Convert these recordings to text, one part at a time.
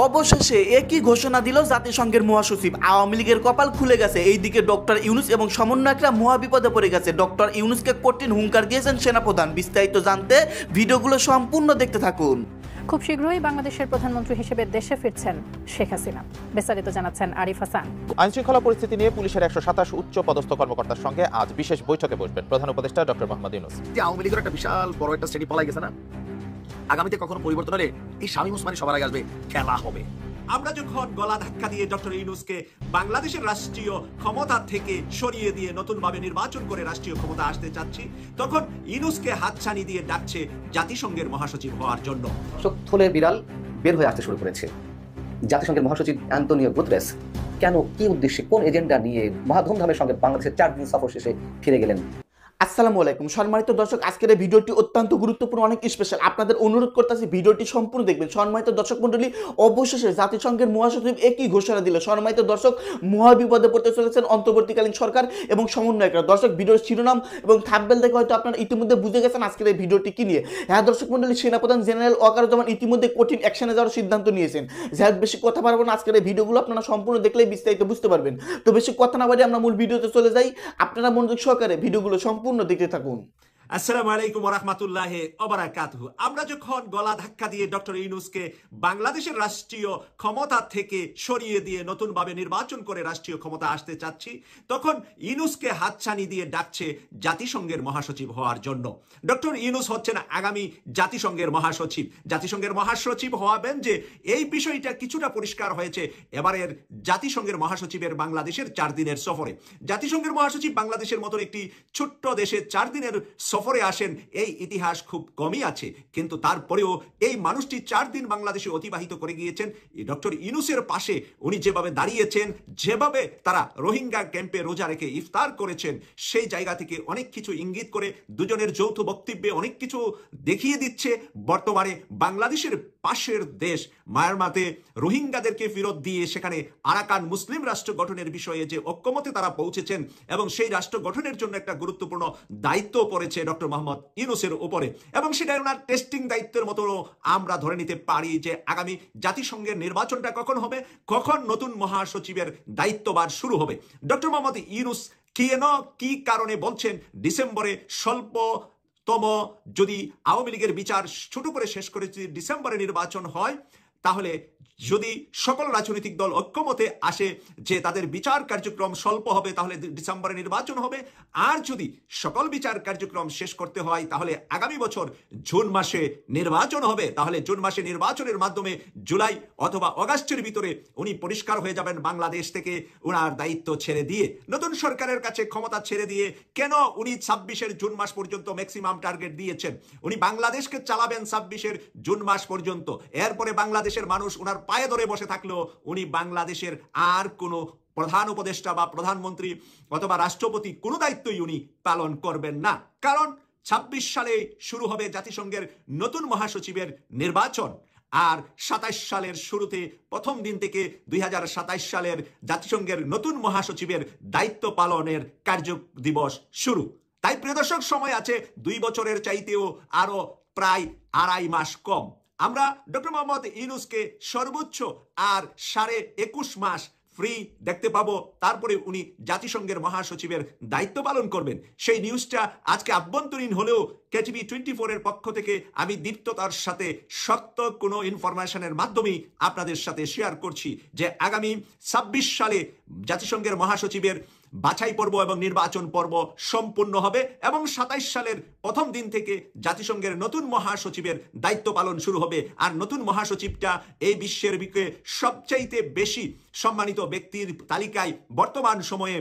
অবশেষে একই ঘোষণা দিল জাতিসংঘের মহাসচিব। আওয়ামী লীগের কপাল খুলে গেছে। এইদিকে ডক্টর ইউনূস এবং সমন্বয়করা মহাবিপদে পড়ে গেছে। ডক্টর ইউনূসকে কঠিন হুঙ্কার দিয়েছেন সেনাপ্রধান। বিস্তারিত জানতে ভিডিওগুলো সম্পূর্ণ দেখতে থাকুন। খুব শীঘ্রই বাংলাদেশের প্রধানমন্ত্রী হিসেবে দেশে ফিরছেন শেখ হাসিনা। বিস্তারিত জানাচ্ছেন আরিফ হাসান। আইনশৃঙ্খলা পরিস্থিতি নিয়ে পুলিশের 127 উচ্চ পদস্থ কর্মকর্তার সঙ্গে আজ বিশেষ বৈঠকে বসবেন প্রধান উপদেষ্টা ডক্টর মোহাম্মদ ইউনূস। আওয়ামী লীগের একটা বিশাল বড় একটা শ্রেণী পলাই গেছে না, আগামীতে কখনো পরিবর্তন হলে এই শামীম ওসমানী সবার আগে আসবে, খেলা হবে। আমরা যখন গলা ধাক্কা দিয়ে ডক্টর ইউনূসকে বাংলাদেশের রাষ্ট্রীয় ক্ষমতা থেকে সরিয়ে দিয়ে নতুনভাবে নির্বাচন করে রাষ্ট্রীয় ক্ষমতা আসতে চাচ্ছি, তখন ইউনূসকে হাতছানি দিয়ে ডাকছে জাতিসংঘের মহাসচিব হওয়ার জন্য। থলে বিড়াল বের হয়ে আসতে শুরু করেছে। জাতিসংঘের মহাসচিব অ্যান্টোনিও গুতেরেস কেন, কি উদ্দেশ্যে, কোন এজেন্ডা নিয়ে মহা ধুমধামের সঙ্গে বাংলাদেশের 4 দিন সফর শেষে ফিরে গেলেন? আসসালামু আলাইকুম সম্মানিত দর্শক, আজকের এই ভিডিওটি অত্যন্ত গুরুত্বপূর্ণ, অনেক স্পেশাল। আপনাদের অনুরোধ করতেছি ভিডিওটি সম্পূর্ণ দেখবেন। সম্মানিত দর্শক মণ্ডলী, অবশেষে জাতিসংঘের মহাসচিব একই ঘোষণা দিল। সম্মানিত দর্শক, মহাবিপদে পড়তে চলেছেন অন্তর্বর্তীকালীন সরকার এবং সমন্বয়করা। দর্শক, ভিডিওর শিরোনাম এবং থাম্বনেল দেখে হয়তো আপনারা ইতিমধ্যে বুঝে গেছেন আজকের এই ভিডিওটি কি নিয়ে। হ্যাঁ দর্শক মণ্ডলী, সেনাপ্রধান জেনারেল ওয়াকারুজ্জামান ইতিমধ্যে কঠিন অ্যাকশনে যাওয়ার সিদ্ধান্ত নিয়েছেন। যাই হোক, বেশি কথা বাড়াবো না, আজকের এই ভিডিওগুলো আপনারা সম্পূর্ণ দেখলেই বিস্তারিত বুঝতে পারবেন। তো বেশি কথা না বাড়িয়ে আমরা মূল ভিডিওতে চলে যাই। আপনারা মনোযোগ সহকারে ভিডিওগুলো সম্পূর্ণ দেখতে থাকুন। আসসালামু আলাইকুম ওয়া রাহমাতুল্লাহি ওয়া বারাকাতুহু। আমরা যখন গলা ধাক্কা দিয়ে ডক্টর ইউনূসকে বাংলাদেশের রাষ্ট্রীয় ক্ষমতা থেকে সরিয়ে দিয়ে নতুনভাবে নির্বাচন করে রাষ্ট্রীয় ক্ষমতা আসতে চাচ্ছি, তখন ইউনূসকে হাতছানি দিয়ে ডাকছে জাতিসংঘের মহাসচিব হওয়ার জন্য। ডক্টর ইউনূস হচ্ছেন আগামী জাতিসংঘের মহাসচিব। জাতিসংঘের মহাসচিব হওয়াবেন যে, এই বিষয়টা কিছুটা পরিষ্কার হয়েছে এবারের জাতিসংঘের মহাসচিবের বাংলাদেশের 4 দিনের সফরে। জাতিসংঘের মহাসচিব বাংলাদেশের মতো একটি ছোট্ট দেশে 4 দিনের সফরে আসেন, এই ইতিহাস খুব কমই আছে। কিন্তু তারপরেও এই মানুষটি 4 দিন বাংলাদেশে অতিবাহিত করে গিয়েছেন। ডক্টর ইউনূসের পাশে উনি যেভাবে দাঁড়িয়েছেন, যেভাবে তারা রোহিঙ্গা ক্যাম্পে রোজা রেখে ইফতার করেছেন, সেই জায়গা থেকে অনেক কিছু ইঙ্গিত করে দুজনের যৌথ বক্তব্যে অনেক কিছু দেখিয়ে দিচ্ছে। বর্তমানে বাংলাদেশের পাশের দেশ মায়ানমারে রোহিঙ্গাদেরকে ফেরত দিয়ে সেখানে আরাকান মুসলিম রাষ্ট্র গঠনের বিষয়ে যে ঐক্যমতে তারা পৌঁছেছেন এবং সেই রাষ্ট্র গঠনের জন্য একটা গুরুত্বপূর্ণ দায়িত্ব পড়েছে ডক্টর মোহাম্মদ ইউনূসের উপরে, এবং সেটা ওনার টেস্টিং দায়িত্বের মতো আমরা ধরে নিতে পারি যে আগামী জাতিসংঘের নির্বাচনটা কখন হবে, কখন নতুন মহাসচিবের দায়িত্বভার শুরু হবে। ডক্টর মোহাম্মদ ইউনূস কি কারণে বলছেন ডিসেম্বরে স্বল্পতম যদি আওয়ামী লীগের বিচার ছোট করে শেষ করে যদি ডিসেম্বরে নির্বাচন হয়, তাহলে যদি সকল রাজনৈতিক দল ঐক্যমতে আসে যে তাদের বিচার কার্যক্রম স্বল্প হবে, তাহলে ডিসেম্বরে নির্বাচন হবে। আর যদি সকল বিচার কার্যক্রম শেষ করতে হয়, তাহলে আগামী বছর জুন মাসে নির্বাচন হবে। তাহলে জুন মাসে নির্বাচনের মাধ্যমে জুলাই অথবা অগাস্টের ভিতরে উনি পরিষ্কার হয়ে যাবেন বাংলাদেশ থেকে ওনার দায়িত্ব ছেড়ে দিয়ে, নতুন সরকারের কাছে ক্ষমতা ছেড়ে দিয়ে। কেন উনি 26-এর জুন মাস পর্যন্ত ম্যাক্সিমাম টার্গেট দিয়েছেন? উনি বাংলাদেশকে চালাবেন 26-এর জুন মাস পর্যন্ত। এরপরে বাংলাদেশের মানুষ ওনার পায়ে ধরে বসে থাকলেও উনি বাংলাদেশের আর কোনো প্রধান উপদেষ্টা বা প্রধানমন্ত্রী অথবা রাষ্ট্রপতি কোনো দায়িত্বই উনি পালন করবেন না। কারণ 26 সালে শুরু হবে জাতিসংঘের নতুন মহাসচিবের নির্বাচন, আর 27 সালের শুরুতে প্রথম দিন থেকে 2027 সালের জাতিসংঘের নতুন মহাসচিবের দায়িত্ব পালনের কার্য দিবস শুরু। তাই প্রিয় দর্শক, সময় আছে 2 বছরের চাইতেও আরো প্রায় 2.5 মাস কম। আমরা ডক্টর মোহাম্মদ ইউনূসকে সর্বোচ্চ আর 21.5 মাস ফ্রি দেখতে পাবো। তারপরে উনি জাতিসংঘের মহাসচিবের দায়িত্ব পালন করবেন। সেই নিউজটা আজকে আভ্যন্তরীণ হলেও কেটিভি 24 এর পক্ষ থেকে আমি দীপ্ততার সাথে সত্য কোনো ইনফরমেশনের মাধ্যমেই আপনাদের সাথে শেয়ার করছি যে আগামী 26 সালে জাতিসংঘের মহাসচিবের বাছাই পর্ব এবং নির্বাচন পর্ব সম্পূর্ণ হবে, এবং 27 সালের প্রথম দিন থেকে জাতিসংঘের নতুন মহাসচিবের দায়িত্ব পালন শুরু হবে। আর নতুন মহাসচিবটা এই বিশ্বের বুকে সবচাইতে বেশি সম্মানিত ব্যক্তির তালিকায় বর্তমান সময়ে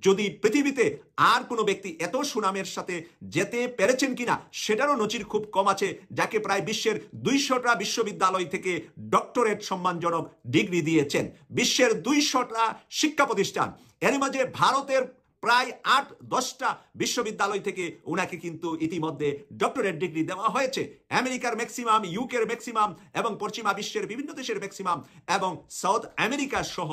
যদি পৃথিবীতে আর কোনো ব্যক্তি এত সুনামের সাথে যেতে পেরেছেন কিনা সেটারও নজির খুব কম আছে, যাকে প্রায় বিশ্বের 200টা বিশ্ববিদ্যালয় থেকে ডক্টরেট সম্মানজনক ডিগ্রি দিয়েছেন। বিশ্বের 200টা শিক্ষা প্রতিষ্ঠান, এর মাঝে ভারতের প্রায় 8-10টা বিশ্ববিদ্যালয় থেকে ওনাকে কিন্তু ইতিমধ্যে ডক্টরেট ডিগ্রি দেওয়া হয়েছে। আমেরিকার ম্যাক্সিমাম, ইউকের ম্যাক্সিমাম এবং পশ্চিমা বিশ্বের বিভিন্ন দেশের ম্যাক্সিমাম এবং সাউথ আমেরিকা সহ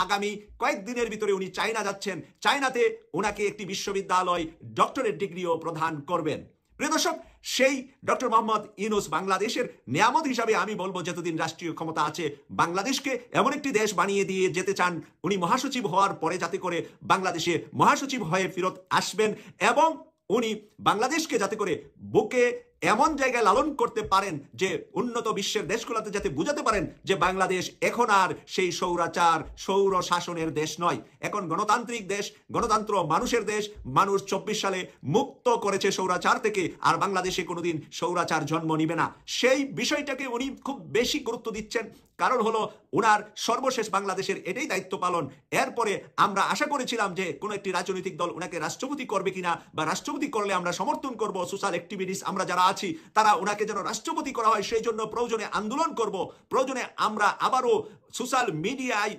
আগামী কয়েকদিনের ভিতরে উনি চায়না যাচ্ছেন। চায়নাতে ওনাকে একটি বিশ্ববিদ্যালয় ডক্টরেট ডিগ্রিও প্রদান করবেন। প্রিয় দর্শক, সেই ডক্টর মোহাম্মদ ইউনূস বাংলাদেশের নিয়ামত হিসাবে আমি বলবো যতদিন রাষ্ট্রীয় ক্ষমতা আছে বাংলাদেশকে এমন একটি দেশ বানিয়ে দিয়ে যেতে চান উনি মহাসচিব হওয়ার পরে, যাতে করে বাংলাদেশে মহাসচিব হয়ে ফেরত আসবেন এবং উনি বাংলাদেশকে যাতে করে বুকে এমন জায়গায় লালন করতে পারেন যে উন্নত বিশ্বের দেশগুলোতে যাতে বুঝাতে পারেন যে বাংলাদেশ এখন আর সেই সৌরাচার সৌর শাসনের দেশ নয়, এখন গণতান্ত্রিক দেশ, গণতন্ত্র মানুষের দেশ। মানুষ 24 সালে মুক্ত করেছে সৌরাচার থেকে, আর বাংলাদেশে কোনোদিন সৌরাচার জন্ম নিবে না। সেই বিষয়টাকে উনি খুব বেশি গুরুত্ব দিচ্ছেন, কারণ হলো ওনার সর্বশেষ বাংলাদেশের এটাই দায়িত্ব পালন। এরপরে আমরা আশা করেছিলাম যে কোনো একটি রাজনৈতিক দল ওনাকে রাষ্ট্রপতি করবে কিনা, বা রাষ্ট্রপতি করলে আমরা সমর্থন করব, সোশ্যাল অ্যাক্টিভিটিস আমরা যারা আছি তারা ওনাকে যেন রাষ্ট্রপতি করা হয় সেই জন্য প্রয়োজনে আন্দোলন করব, প্রয়োজনে আমরা আবারও সোশ্যাল মিডিয়ায়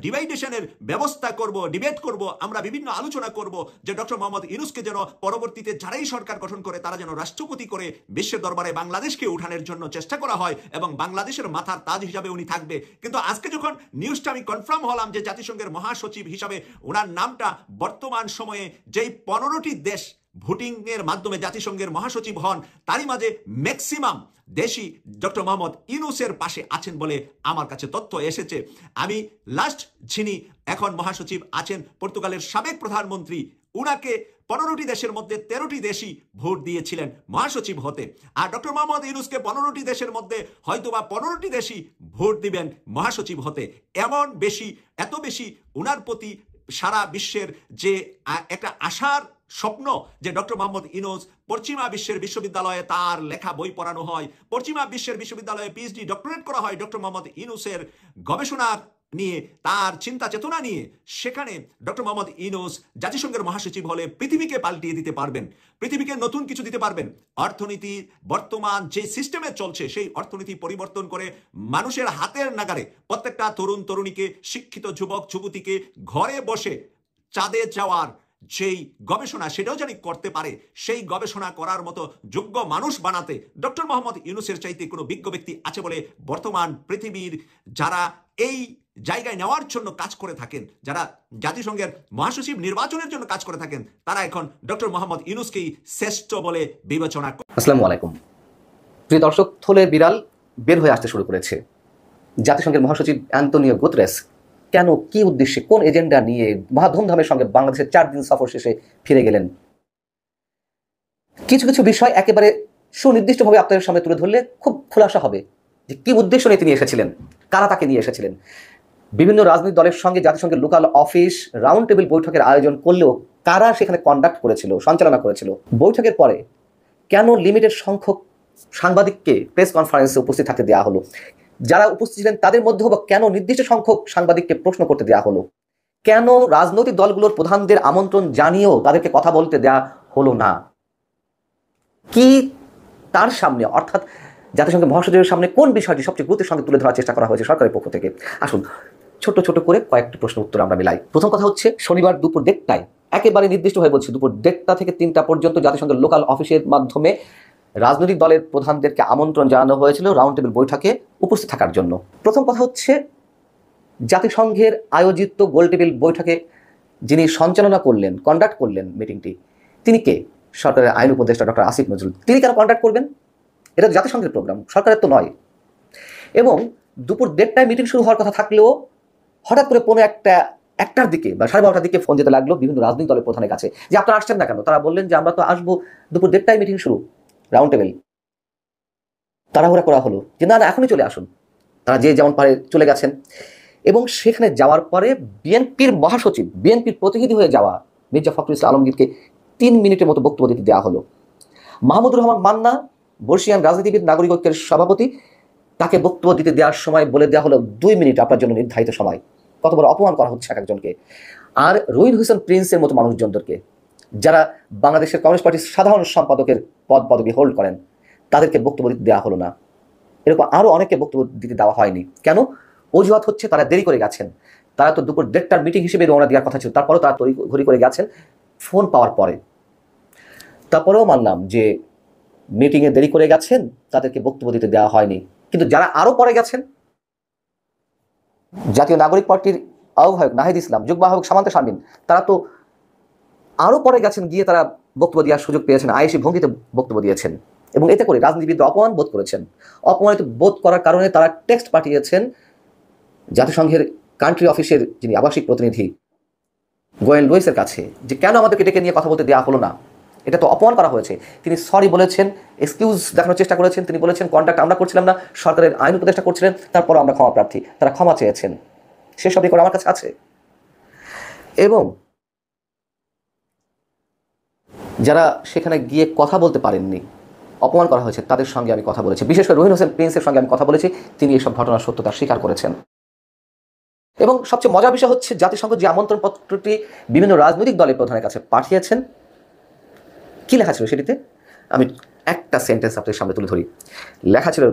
ডিভাইডেশনের ব্যবস্থা করব, ডিবেট করব, আমরা বিভিন্ন আলোচনা করব যে ডক্টর মোহাম্মদ ইউনূসকে যেন পরবর্তীতে যারাই সরকার গঠন করে তারা যেন রাষ্ট্রপতি করে বিশ্বের দরবারে বাংলাদেশকে উঠানোর জন্য চেষ্টা করা হয় এবং বাংলাদেশের মাথার তাজ হিসাবে উনি থাকবে। কিন্তু আজকে যখন নিউজটা আমি কনফার্ম হলাম যে জাতিসংঘের মহাসচিব হিসাবে ওনার নামটা বর্তমান সময়ে যেই 15টি দেশ ভোটিং এর মাধ্যমে জাতিসংঘের মহাসচিব হন তারই মাঝে ম্যাক্সিমাম দেশই ডক্টর মোহাম্মদ ইউনূসের পাশে আছেন বলে আমার কাছে তথ্য এসেছে। আমি লাস্ট যিনি এখন মহাসচিব আছেন পর্তুগালের সাবেক প্রধানমন্ত্রী, উনাকে 15টি দেশের মধ্যে 13টি দেশই ভোট দিয়েছিলেন মহাসচিব হতে, আর ডক্টর মোহাম্মদ ইউনূসকে 15টি দেশের মধ্যে হয়তোবা 15টি দেশই ভোট দিবেন মহাসচিব হতে। এত বেশি উনার প্রতি সারা বিশ্বের যে একটা আশার স্বপ্ন যে ডক্টর মোহাম্মদ ইউনূস পশ্চিমা বিশ্বের বিশ্ববিদ্যালয়ে তার লেখা বই পড়ানো হয়, পশ্চিমা বিশ্বের বিশ্ববিদ্যালয়ে পিএইচডি ডক্টরেট করা হয় ডক্টর মোহাম্মদ ইউনূসের গবেষণা নিয়ে, তার চিন্তা চেতনা নিয়ে। সেখানে ডক্টর মোহাম্মদ ইউনূস জাতিসংঘের মহাসচিব হলে পৃথিবীকে পাল্টিয়ে দিতে পারবেন, পৃথিবীকে নতুন কিছু দিতে পারবেন। অর্থনীতি বর্তমান যে সিস্টেমে চলছে সেই অর্থনীতি পরিবর্তন করে মানুষের হাতের নাগারে প্রত্যেকটা তরুণ তরুণীকে, শিক্ষিত যুবক যুবতীকে ঘরে বসে চাঁদে যাওয়ার যেই গবেষণা সেটাও জানি করতে পারে, সেই গবেষণা করার মতো যোগ্য মানুষ বানাতে ডক্টর মোহাম্মদ ইউনূসের চাইতে কোনো বিজ্ঞ ব্যক্তি আছে বলে বর্তমান পৃথিবীর যারা এই জায়গায় নেওয়ার জন্য কাজ করে থাকেন, যারা জাতিসংঘের মহাসচিব নির্বাচনের জন্য কাজ করে থাকেন, তারা এখন ডক্টর মোহাম্মদ ইউনূসকেই শ্রেষ্ঠ বলে বিবেচনা করেন। আসসালামু আলাইকুম প্রিয় দর্শক, থলে বিড়াল বের হয়ে আসতে শুরু করেছে। জাতিসংঘের মহাসচিব অ্যান্তোনিও গুতেরেস কেন, কি উদ্দেশ্যে, কোন এজেন্ডা নিয়ে মহা ধুমধামের সঙ্গে বাংলাদেশের 4 দিন সফর শেষে ফিরে গেলেন? কিছু কিছু বিষয় একেবারে সুনির্দিষ্টভাবে আপনাদের সামনে তুলে ধরলে খুব খোলাসা হবে যে কি উদ্দেশ্য নিয়ে তিনি এসেছিলেন, কারা তাকে নিয়ে এসেছিলেন। বিভিন্ন রাজনৈতিক দলের সঙ্গে জাতিসংঘের লোকাল অফিস রাউন্ড টেবিল বৈঠকের আয়োজন করলেও কারা সেখানে কন্ডাক্ট করেছিল, সঞ্চালনা করেছিল। বৈঠকের পরে কেন লিমিটেড সংখ্যক সাংবাদিককে প্রেস কনফারেন্সে উপস্থিত থাকতে দেওয়া হলো, যারা উপস্থিত ছিলেন তাদের মধ্যেও বা কেন নির্দিষ্ট সংখ্যক সাংবাদিককে প্রশ্ন করতে দেওয়া হলো, কেন রাজনৈতিক দলগুলোর প্রধানদের আমন্ত্রণ জানিয়েও তাদেরকে কথা বলতে দেওয়া হলো না, কি তার সামনে অর্থাৎ জাতিসংঘের মহাসচিবের সামনে কোন বিষয়টি সবচেয়ে গুরুত্বের সঙ্গে তুলে ধরার চেষ্টা করা হয়েছে সরকারের পক্ষ থেকে। আসুন ছোট ছোট করে কয়েকটি প্রশ্ন উত্তর আমরা মিলাই। প্রথম কথা হচ্ছে, শনিবার দুপুর 1টায়, একেবারে নির্দিষ্টভাবে বলছি, দুপুর 1টা থেকে 3টা পর্যন্ত জাতিসংঘের লোকাল অফিসের মাধ্যমে রাজনৈতিক দলের প্রধানদেরকে আমন্ত্রণ জানানো হয়েছিল রাউন্ড টেবিল বৈঠকে উপস্থিত থাকার জন্য। প্রথম কথা হচ্ছে, জাতিসংঘের আয়োজিত গোল টেবিল বৈঠকে যিনি সঞ্চালনা করলেন, কন্ডাক্ট করলেন মিটিংটি, তিনি কে? সরকারের আইন উপদেষ্টা ডক্টর আসিফ নজরুল। তিনি কেন কন্ডাক্ট করবেন? এটা জাতিসংঘের প্রোগ্রাম, সরকারের তো নয়। এবং দুপুর 1টায় মিটিং শুরু হওয়ার কথা থাকলেও হঠাৎ করে কোনো একটার দিকে বা 12:30টার দিকে ফোন যেতে লাগলো বিভিন্ন রাজনৈতিক দলের প্রধানের কাছে যে আপনারা আসছেন না কেন? তারা বললেন যে আমরা তো আসবো, দুপুর 1টায় মিটিং শুরু, রাউন্ড টেবিল। তাড়াহুড়া করা হলো যে না না এখনই চলে আসুন। তারা যে যেমন পারে চলে গেছেন এবং সেখানে যাওয়ার পরে বিএনপির মহাসচিব, বিএনপির প্রতিনিধি হয়ে যাওয়া মির্জা ফখরুল ইসলাম আলমগীরকে 3 মিনিটের মতো বক্তব্য দিতে দেওয়া হলো। মাহমুদুর রহমান মান্না, বর্ষিয়ান রাজনীতিবিদ, নাগরিক ঐক্যের সভাপতি, তাকে বক্তব্য দিতে দেওয়ার সময় বলে দেওয়া হলো 2 মিনিট আপনার জন্য নির্ধারিত সময়। কত বড় অপমান করা হচ্ছে এক একজনকে। আর রুইন হোসেন প্রিন্সের মতো মানুষজনদেরকে, যারা বাংলাদেশের কমিউনিস্ট পার্টির সাধারণ সম্পাদকের পদবি হোল্ড করেন, তাদেরকে বক্তব্য দিতে দেওয়া হলো না। এরকম আরও অনেকে বক্তব্য দিতে দেওয়া হয়নি। কেন? অজুহাত হচ্ছে তারা দেরি করে গেছেন। তারা তো দুপুর 1টার মিটিং হিসেবে রওনা দেওয়ার কথা ছিল, তারপরেও তারা তড়িঘড়ি করে গেছেন ফোন পাওয়ার পরে। তারপরেও মানলাম যে মিটিংয়ে দেরি করে গেছেন, তাদেরকে বক্তব্য দিতে দেওয়া হয়নি। কিন্তু যারা আরও পরে গেছেন, জাতীয় নাগরিক পার্টির আহ্বায়ক নাহিদ ইসলাম, যুগ্ম আহ্বায়ক সামান্তা শারমিন, তারা তো আরও পরে গেছেন, গিয়ে তারা বক্তব্য দেওয়ার সুযোগ পেয়েছেন, আয়েশি ভঙ্গিতে বক্তব্য দিয়েছেন এবং এতে করে রাজনীতিবিদ অপমান বোধ করেছেন। অপমানিত বোধ করার কারণে তারা টেক্সট পাঠিয়েছেন জাতিসংঘের কান্ট্রি অফিসের যিনি আবাসিক প্রতিনিধি গোয়েন লুইসের কাছে, যে কেন আমাদেরকে ডেকে নিয়ে কথা বলতে দেওয়া হলো না, এটা তো অপমান করা হয়েছে। তিনি সরি বলেছেন, এক্সকিউজ দেখানোর চেষ্টা করেছেন। তিনি বলেছেন কন্ট্যাক্ট আমরা করছিলাম না, সরকারের আইন উপদেষ্টা করছিলেন, তারপরও আমরা ক্ষমা প্রার্থী। তারা ক্ষমা চেয়েছেন, সেসব রেকর্ড আমার কাছে আছে। এবং যারা সেখানে গিয়ে কথা বলতে পারেননি, অপমান করা হয়েছে, তাদের সঙ্গে আমি কথা বলেছি। বিশেষ করে রহিন হোসেন প্রিন্সের সঙ্গে আমি কথা বলেছি, তিনি এসব ঘটনার সত্যতা স্বীকার করেছেন। এবং সবচেয়ে মজার বিষয় হচ্ছে জাতিসংঘ যে আমন্ত্রণ পত্রটি বিভিন্ন রাজনৈতিক দলের প্রধানের কাছে পাঠিয়েছেন, কি লেখা ছিল সেটিতে? আমি একটা সেন্টেন্স আপনাদের সামনে তুলে ধরি। লেখা ছিল,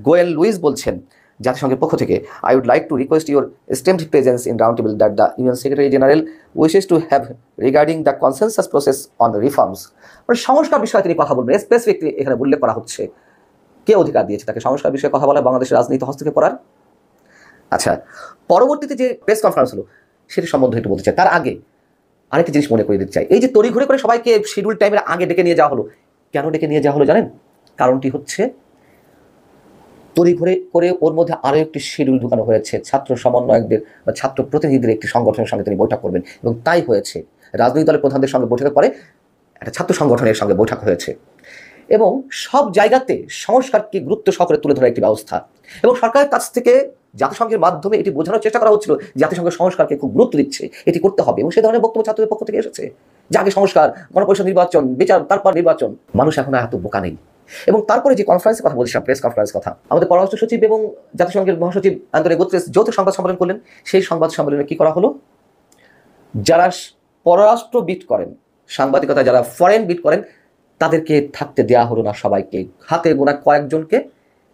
গোয়েল লুইস বলছেন জাতিসংঘের পক্ষ থেকে, I would like to request your esteemed presence in round table that the UN secretary general wishes to have regarding the consensus process on reforms. মানে সংস্কার বিষয়ে তিনি কথা বলবেন, স্পেসিফিকলি এখানে উল্লেখ করা হচ্ছে। কে অধিকার দিয়েছে তাকে সংস্কার বিষয়ে কথা বলা, বাংলাদেশের রাজনীতি হস্তক্ষেপ করার? আচ্ছা, পরবর্তীতে যে প্রেস কনফারেন্স হলো সেটি সম্বন্ধে একটু বলতে চাই। তার আগে আরেকটি জিনিস মনে করে দিতে চাই। এই যে তড়িঘড়ি করে সবাইকে শিডিউল টাইমের আগে ডেকে নিয়ে যাওয়া হলো, কেন ডেকে নিয়ে যাওয়া হলো জানেন? কারণটি হচ্ছে তড়িঘড়ি করে ওর মধ্যে আরও একটি শিডিউল ঢুকানো হয়েছে, ছাত্র সমন্বয়কদের বা ছাত্র প্রতিনিধিদের একটি সংগঠনের সঙ্গে তিনি বৈঠক করবেন। এবং তাই হয়েছে, রাজনৈতিক দলের প্রধানদের সঙ্গে বৈঠকের পরে একটা ছাত্র সংগঠনের সঙ্গে বৈঠক হয়েছে। এবং সব জায়গাতে সংস্কারকে গুরুত্ব সহকারে তুলে ধরার একটি ব্যবস্থা, এবং সরকারের কাছ থেকে জাতিসংঘের মাধ্যমে এটি বোঝানোর চেষ্টা করা হচ্ছিল জাতিসংঘ সংস্কারকে খুব গুরুত্ব দিচ্ছে, এটি করতে হবে। এবং সে ধরনের বক্তব্য ছাত্রদের পক্ষ থেকে এসেছে যে আগে সংস্কার, গণপরিষদ নির্বাচন, বিচার, তারপর নির্বাচন। মানুষ এখন এত বোকা নেই। এবং তারপরে যে কনফারেন্সের কথা বলছিলাম, প্রেস কনফারেন্সের কথা, আমাদের পররাষ্ট্র সচিব এবং জাতিসংঘের মহাসচিব আন্তোনিও গুতেরেস যৌথ সংবাদ সম্মেলন করলেন। সেই সংবাদ সম্মেলনে কি করা হলো? যারা পররাষ্ট্র বিট করেন, সাংবাদিকতা যারা ফরেন বিট করেন, তাদেরকে থাকতে দেওয়া হলো না। সবাইকে, হাতে গোনা কয়েকজনকে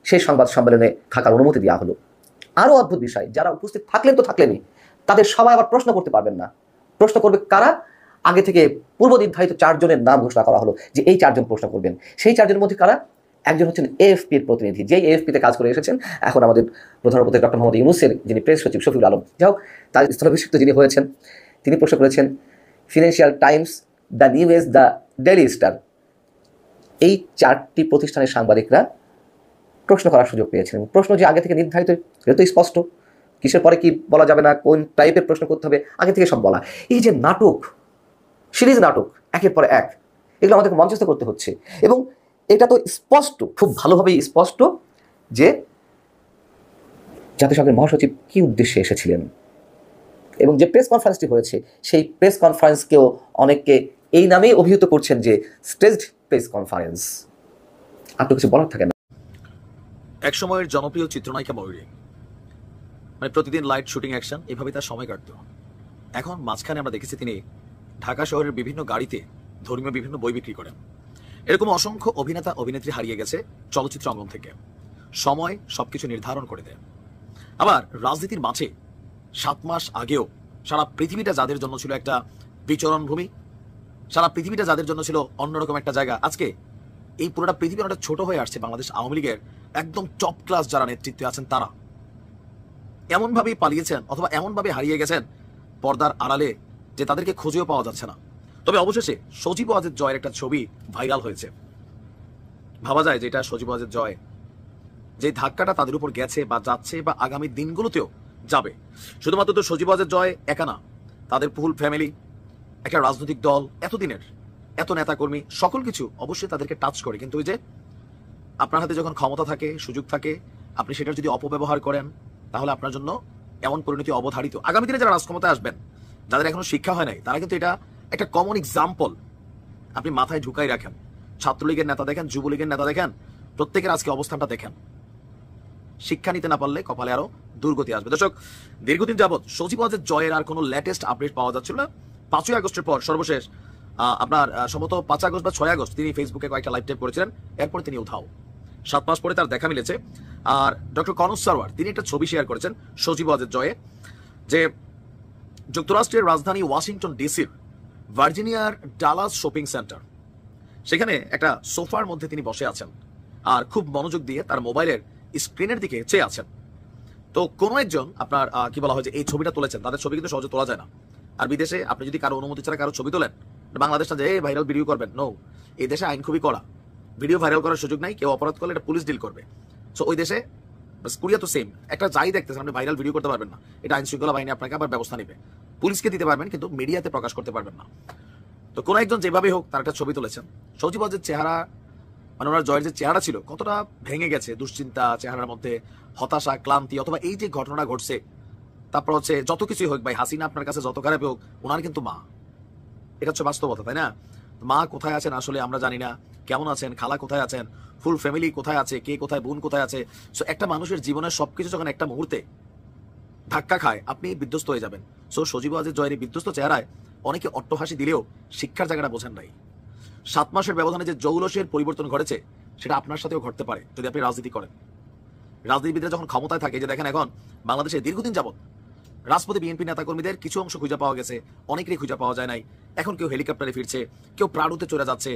সেই সংবাদ সম্মেলনে থাকার অনুমতি দেওয়া হলো। আরও অদ্ভুত বিষয়, যারা উপস্থিত থাকলেন তো থাকলেনই, তাদের সবাই আবার প্রশ্ন করতে পারবেন না। প্রশ্ন করবে কারা? আগে থেকে পূর্ব নির্ধারিত 4 জনের নাম ঘোষণা করা হলো যে এই 4 জন প্রশ্ন করবেন। সেই 4 জনের মধ্যে কারা? একজন হচ্ছেন এএফপির প্রতিনিধি, যেই এএফপিতে কাজ করে এসেছেন এখন আমাদের প্রধান উপদেষ্টা ডক্টর মোহাম্মদ ইউনূসের যিনি প্রেস সচিব শফিউল আলম। যাই হোক, তার স্থলাভিষিক্ত যিনি হয়েছেন, তিনি প্রশ্ন করেছেন Financial Times, the New Age, the Daily Star. এই 4টি প্রতিষ্ঠানের সাংবাদিকরা প্রশ্ন করার সুযোগ পেয়েছেন। প্রশ্ন যে আগে থেকে নির্ধারিত, এটা তো স্পষ্ট, কিসের পরে কি বলা যাবে না, কোন টাইপের প্রশ্ন করতে হবে, আগে থেকে সব বলা। এই যে নাটক, সিরিজ নাটক, একের পরে এক, এগুলো আমাদেরকে মঞ্চস্থ করতে হচ্ছে। এবং এটা তো স্পষ্ট, খুব ভালোভাবেই স্পষ্ট যে জাতিসংঘের মহাসচিব কি উদ্দেশ্যে এসেছিলেন। এবং যে প্রেস কনফারেন্সটি হয়েছে, সেই প্রেস কনফারেন্সকেও অনেকে এই নামেই অভিহিত করছেন যে স্টেজড প্রেস কনফারেন্স। আর তো কিছু বলার থাকে না। এক সময়ের জনপ্রিয় চিত্রনায়িকা ময়ূরী, মানে প্রতিদিন লাইট শুটিং অ্যাকশন, এভাবে তার সময় কাটতো। এখন মাঝখানে আমরা দেখেছি তিনি ঢাকা শহরের বিভিন্ন গাড়িতে ধর্মীয় বিভিন্ন বই বিক্রি করেন। এরকম অসংখ্য অভিনেতা অভিনেত্রী হারিয়ে গেছে চলচ্চিত্র অঙ্গন থেকে। সময় সবকিছু নির্ধারণ করে দেয়। আবার রাজনীতির মাঝে 7 মাস আগেও সারা পৃথিবীটা যাদের জন্য ছিল একটা বিচরণ ভূমি, সারা পৃথিবীটা যাদের জন্য ছিল অন্যরকম একটা জায়গা, আজকে এই পুরোটা পৃথিবী অনেকটা ছোট হয়ে আসছে। বাংলাদেশ আওয়ামী লীগের একদম টপ ক্লাস যারা নেতৃত্বে আছেন তারা এমনভাবেই পালিয়েছেন অথবা এমনভাবে হারিয়ে গেছেন পর্দার আড়ালে যে তাদেরকে খুঁজেও পাওয়া যাচ্ছে না। তবে অবশেষে সজীব ওয়াজেদ জয়ের একটা ছবি ভাইরাল হয়েছে। ভাবা যায় যে এটা সজীব ওয়াজেদ জয়, যে ধাক্কাটা তাদের উপর গেছে বা যাচ্ছে বা আগামী দিনগুলোতেও যাবে, শুধুমাত্র তো সজীব ওয়াজেদ জয় একা না, তাদের ফুল ফ্যামিলি, একটা রাজনৈতিক দল, এতদিনের এত নেতাকর্মী, সকল কিছু অবশ্যই তাদেরকে টাচ করে। কিন্তু ওই যে আপনার হাতে যখন ক্ষমতা থাকে, সুযোগ থাকে, আপনি সেটার যদি অপব্যবহার করেন তাহলে আপনার জন্য এমন পরিণতি অবধারিত। আগামী দিনে যারা রাজক্ষমতায় আসবেন, যাদের এখনো শিক্ষা হয় নাই, তারা কিন্তু এটা একটা কমন এক্সাম্পল আপনি মাথায় ঢুকাই রাখেন। ছাত্রলীগের নেতা দেখেন, যুবলীগের নেতা দেখেন, প্রত্যেকের আজকে অবস্থানটা দেখেন। শিক্ষা নিতে না পারলে কপালে আরো দুর্গতি আসবে। দর্শক, দীর্ঘদিন যাবৎ সজীব ওয়াজেদ জয়ের আর কোনো লেটেস্ট আপডেট পাওয়া যাচ্ছিল না। 5ই আগস্টের পর সর্বশেষ আপনার সম্ভবত 5 আগস্ট বা 6 আগস্ট তিনি ফেসবুকে কয়েকটা লাইভ টাইপ করেছিলেন, এরপরে তিনি উধাও। 7 মাস পরে তার দেখা মিলেছে। আর ডক্টর কনজ সারওয়ার তিনি একটা ছবি শেয়ার করেছেন সজীব ওয়াজেদ জয়ে, যে যুক্তরাষ্ট্রের রাজধানী ওয়াশিংটন ডিসির ভার্জিনিয়ার ডালাস শপিং সেন্টার, সেখানে একটা সোফার মধ্যে তিনি বসে আছেন আর খুব মনোযোগ দিয়ে তার মোবাইলের স্ক্রিনের দিকে চেয়ে আছেন। তো কোনো একজন আপনার কি বলা হয় যে এই ছবিটা তুলেছেন, তাদের ছবি কিন্তু সহজে তোলা যায় না। আর বিদেশে আপনি যদি কারো অনুমতি ছাড়া কারো ছবি তোলেন, বাংলাদেশটা যে ভাইরাল ভিডিও করবেন, নো, এই দেশে আইন খুবই কড়া, ভিডিও ভাইরাল করার সুযোগ নাই, কেউ অপরাধ করলে এটা পুলিশ ডিল করবে। সো ওই দেশে কোরিয়া তো সেম, একটা যাই দেখতেছেন আপনি ভাইরাল ভিডিও করতে পারবেন না, এটা আইন শৃঙ্খলা বাহিনী আপনাকে আবার ব্যবস্থা নেবে, পুলিশকে দিতে পারবেন কিন্তু মিডিয়াতে প্রকাশ করতে পারবেন না। তো কোনো একজন যেভাবে হোক তার একটা ছবি তুলেছেন, সজীব ওয়াজেদের চেহারা, মানে ওনার জয়ের যে চেহারা ছিল কতটা ভেঙে গেছে, দুশ্চিন্তা চেহারার মধ্যে, হতাশা, ক্লান্তি, অথবা এই যে ঘটনা ঘটছে, তারপর হচ্ছে যত কিছুই হোক ভাই, হাসিনা আপনার কাছে যত খারাপ হোক, ওনার কিন্তু মা, এটা হচ্ছে বাস্তবতা, তাই না? মা কোথায় আছেন আসলে আমরা জানি না, কেমন আছেন, খালা কোথায় আছেন, ফুল ফ্যামিলি কোথায় আছে, কে কোথায়, বোন কোথায় আছে। সো একটা মানুষের জীবনের সবকিছু যখন একটা মুহূর্তে ধাক্কা খায়, আপনি বিধ্বস্ত হয়ে যাবেন। সো সজীব ওয়াজেদ জয়ের এই বিধ্বস্ত চেহারায় অনেকে অট্টহাসি দিলেও শিক্ষার জায়গাটা বোঝেন নাই। 7 মাসের ব্যবধানে যে জৌলসের পরিবর্তন ঘটেছে সেটা আপনার সাথেও ঘটতে পারে যদি আপনি রাজনীতি করেন। রাজনীতিবিদরা যখন ক্ষমতায় থাকে, যে দেখেন এখন বাংলাদেশে দীর্ঘদিন যাবৎ রাজপথে বিএনপি নেতাকর্মীদের কিছু অংশ খুঁজে পাওয়া গেছে, অনেকেরই খুঁজে পাওয়া যায় নাই। এখন কেউ হেলিকপ্টারে ফিরছে, কেউ প্রাণুতে চলে যাচ্ছে।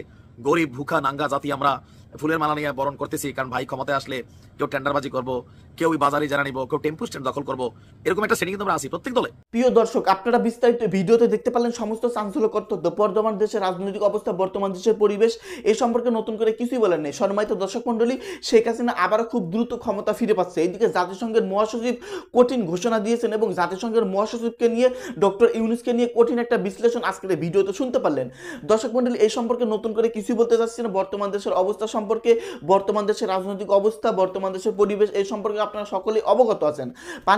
গরিব ভুখা নাঙ্গা জাতি আমরা ফুলের মালা নিয়ে বরণ করতেছি, কারণ ভাই ক্ষমতায় আসলে কেউ টেন্ডারবাজি করবো, কেউ ওই বাজারে জানা নিবো, কেউ টেম্পু স্ট্যান্ড দখল করবো, এরকম একটা শ্রেণী কিন্তু আমরা আছি প্রত্যেক দলে। প্রিয় দর্শক, আপনারা বিস্তারিত ভিডিওতে দেখতে পারলেন সমস্ত চাঞ্চল্যকর তথ্য, বর্তমান দেশের রাজনৈতিক অবস্থা, বর্তমান দেশের পরিবেশ, এই সম্পর্কে নতুন করে কিছুই বলেন নেই। সম্মানিত দর্শক মন্ডলী, শেখ হাসিনা আবারও খুব দ্রুত ক্ষমতা ফিরে পাচ্ছে। এইদিকে জাতিসংঘের মহাসচিব কঠিন ঘোষণা দিয়েছেন এবং জাতিসংঘের মহাসচিবকে নিয়ে, ডক্টর ইউনূসকে নিয়ে কঠিন একটা বিশ্লেষণ আজকের ভিডিওতে শুনতে পারলেন। দর্শক মন্ডলী, এই সম্পর্কে নতুন করে কিছুই বলতে চাচ্ছি না। বর্তমান দেশের অবস্থা সম্পর্কে, বর্তমান দেশের রাজনৈতিক অবস্থা, বর্তমান দেশের পরিবেশ, এই সম্পর্কে আপনারা সকলেই অবগত আছেন।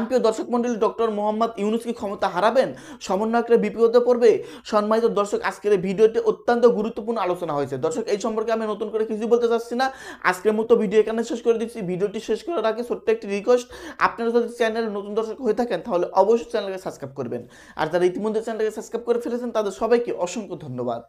প্রিয় দর্শক মন্ডলী, ডক্টর মোহাম্মদ ইউনূস কি ক্ষমতা হারাবেন? সমন্বয়করা বিপদে পড়বে? সম্মানিত দর্শক, আজকের ভিডিওতে অত্যন্ত গুরুত্বপূর্ণ আলোচনা হয়েছে। দর্শক, এই সম্পর্কে আমি নতুন করে কিছু বলতে চাচ্ছি না। আজকের মতো ভিডিও এখানে শেষ করে দিচ্ছি। ভিডিওটি শেষ করার আগে ছোট্ট একটি রিকোয়েস্ট, আপনারা যদি চ্যানেলে নতুন দর্শক হয়ে থাকেন তাহলে অবশ্যই চ্যানেলকে সাবস্ক্রাইব করবেন, আর যারা ইতিমধ্যে চ্যানেলকে সাবস্ক্রাইব করে ফেলেছেন তাদের সবাইকে অসংখ্য ধন্যবাদ।